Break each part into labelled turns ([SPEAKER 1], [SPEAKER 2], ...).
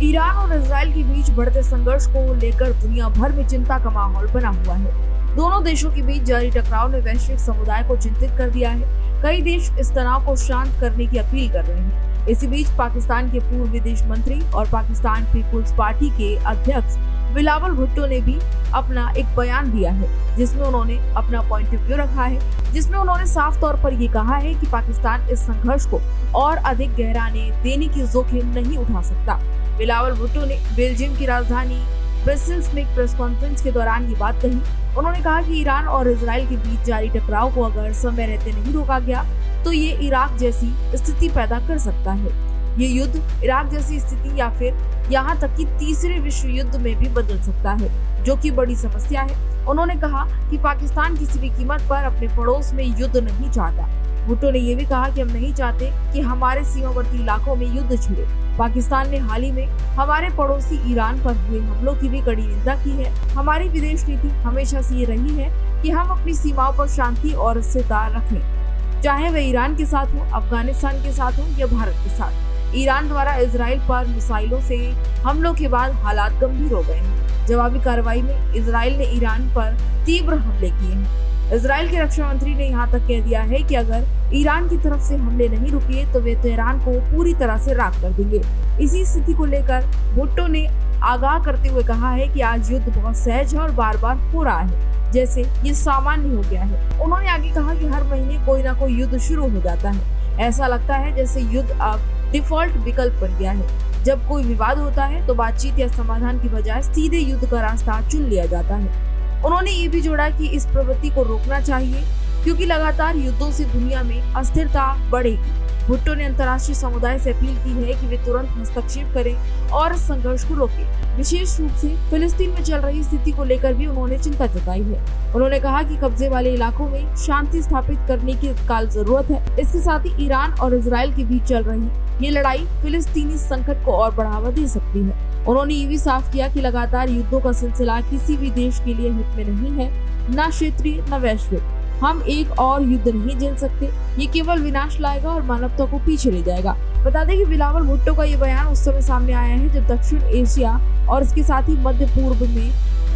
[SPEAKER 1] Iran और Israel के बीच बढ़ते संघर्ष को लेकर दुनिया भर में चिंता का माहौल बना हुआ है। दोनों देशों के बीच जारी टकराव ने वैश्विक समुदाय को चिंतित कर दिया है। कई देश इस तनाव को शांत करने की अपील कर रहे हैं। इसी बीच पाकिस्तान के पूर्व विदेश मंत्री और पाकिस्तान पीपुल्स पार्टी के अध्यक्ष बिलावल भुट्टो ने भी अपना एक बयान दिया है, जिसमें उन्होंने अपना पॉइंट ऑफ व्यू रखा है, जिसमें उन्होंने साफ तौर पर ये कहा है कि पाकिस्तान इस संघर्ष को और अधिक गहराने देने की जोखिम नहीं उठा सकता। बिलावल भुट्टो ने बेल्जियम की राजधानी ब्रसेल्स में एक प्रेस कॉन्फ्रेंस के दौरान ये बात कही। उन्होंने कहा कि ईरान और इजराइल के बीच जारी टकराव को अगर समय रहते नहीं रोका गया तो ये इराक जैसी स्थिति पैदा कर सकता है। ये युद्ध इराक जैसी स्थिति या फिर यहाँ तक कि तीसरे विश्व युद्ध में भी बदल सकता है, जो कि बड़ी समस्या है। उन्होंने कहा कि पाकिस्तान किसी भी कीमत पर अपने पड़ोस में युद्ध नहीं चाहता। भुट्टो ने यह भी कहा कि हम नहीं चाहते कि हमारे सीमावर्ती इलाकों में युद्ध छिड़े। पाकिस्तान ने हाल ही में हमारे पड़ोसी ईरान पर हुए हमलों की भी कड़ी निंदा की है। हमारी विदेश नीति हमेशा से ये रही है कि हम अपनी सीमाओं पर शांति और स्थिरता रखें, चाहे वह ईरान के साथ हो, अफगानिस्तान के साथ हो या भारत के साथ। ईरान द्वारा इजराइल पर मिसाइलों से हमलों के बाद हालात गंभीर हो गए हैं। जवाबी कार्रवाई में इजराइल ने ईरान पर तीव्र हमले किए हैं। इजराइल के रक्षा मंत्री ने यहाँ तक कह दिया है कि अगर ईरान की तरफ से हमले नहीं रुके तो वे तेहरान को पूरी तरह से राख कर देंगे। इसी स्थिति को लेकर भुट्टो ने आगाह करते हुए कहा है कि आज युद्ध बहुत सहज है और बार बार हो रहा है, जैसे ये सामान्य हो गया है। उन्होंने आगे कहा कि हर महीने कोई ना कोई युद्ध शुरू हो जाता है। ऐसा लगता है जैसे युद्ध अब डिफॉल्ट विकल्प बन गया है। जब कोई विवाद होता है तो बातचीत या समाधान की बजाय सीधे युद्ध का रास्ता चुन लिया जाता है। उन्होंने ये भी जोड़ा कि इस प्रवृत्ति को रोकना चाहिए, क्योंकि लगातार युद्धों से दुनिया में अस्थिरता बढ़ेगी। भुट्टो ने अंतर्राष्ट्रीय समुदाय से अपील की है कि वे तुरंत हस्तक्षेप करें और संघर्ष को रोकें। विशेष रूप से फिलिस्तीन में चल रही स्थिति को लेकर भी उन्होंने चिंता जताई है। उन्होंने कहा कि कब्जे वाले इलाकों में शांति स्थापित करने की तत्काल जरूरत है। इसके साथ ही ईरान और इजराइल के बीच चल रही ये लड़ाई फिलिस्तीनी संकट को और बढ़ावा दे सकती है। उन्होंने ये भी साफ किया कि लगातार युद्धों का सिलसिला किसी भी देश के लिए हित में नहीं है, न क्षेत्रीय न वैश्विक। हम एक और युद्ध नहीं झेल सकते। ये केवल विनाश लाएगा और मानवता को पीछे ले जाएगा। बता दें कि बिलावल भुट्टो का ये बयान उस समय सामने आया है जब दक्षिण एशिया और इसके साथ ही मध्य पूर्व में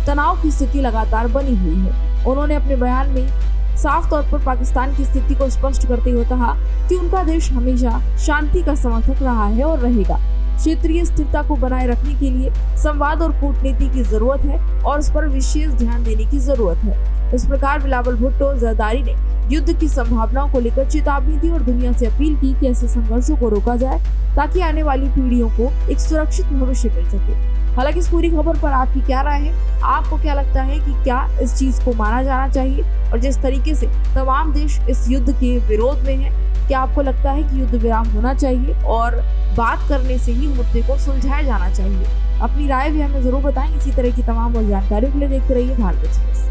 [SPEAKER 1] तनाव की स्थिति लगातार बनी हुई है। उन्होंने अपने बयान में साफ तौर पर पाकिस्तान की स्थिति को स्पष्ट करते हुए कहा कि उनका देश हमेशा शांति का समर्थक रहा है और रहेगा। क्षेत्रीय स्थिरता को बनाए रखने के लिए संवाद और कूटनीति की जरूरत है और इस पर विशेष ध्यान देने की जरूरत है। इस प्रकार बिलावल भुट्टो जरदारी ने युद्ध की संभावनाओं को लेकर चेतावनी दी और दुनिया से अपील की कि ऐसे संघर्षों को रोका जाए ताकि आने वाली पीढ़ियों को एक सुरक्षित भविष्य मिल सके। हालांकि इस पूरी खबर पर आपकी क्या राय है? आपको क्या लगता है कि क्या इस चीज को माना जाना चाहिए? और जिस तरीके से तमाम देश इस युद्ध के विरोध में हैं, क्या आपको लगता है कि युद्ध विराम होना चाहिए और बात करने से ही मुद्दे को सुलझाया जाना चाहिए? अपनी राय भी हमें जरूर बताएं। इसी तरह की तमाम और जानकारी के लिए देखते रहिए भारत एक्सप्रेस।